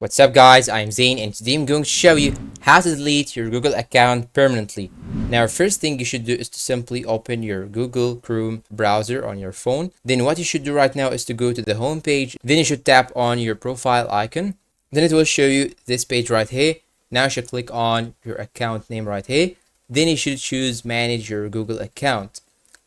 What's up guys, I'm Zain and today I'm going to show you how to delete your Google account permanently. Now first thing you should do is to simply open your Google Chrome browser on your phone. Then what you should do right now is to go to the home page. Then you should tap on your profile icon. Then it will show you this page right here. Now you should click on your account name right here. Then you should choose manage your Google account.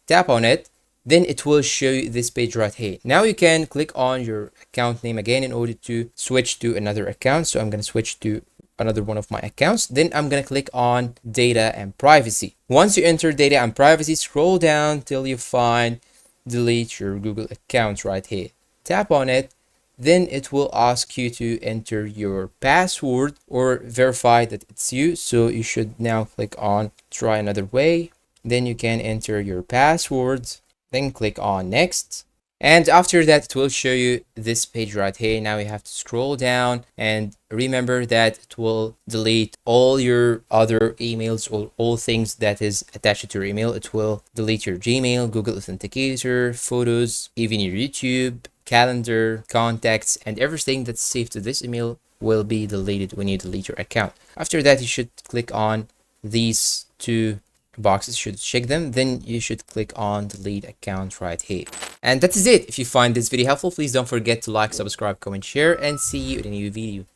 Tap on it. Then it will show you this page right here. Now you can click on your account name again in order to switch to another account. So I'm going to switch to another one of my accounts. Then I'm going to click on data and privacy. Once you enter data and privacy, scroll down till you find delete your Google account right here. Tap on it. Then it will ask you to enter your password or verify that it's you. So you should now click on try another way. Then you can enter your password. Then click on next. And after that, it will show you this page right here. Now you have to scroll down and remember that it will delete all your other emails or all things that is attached to your email. It will delete your Gmail, Google Authenticator, photos, even your YouTube, calendar, contacts, and everything that's saved to this email will be deleted when you delete your account. After that, you should click on these two boxes, should check them. Then you should click on delete account right here. And that is it. If you find this video helpful, please don't forget to like, subscribe, comment, share, and see you in a new video.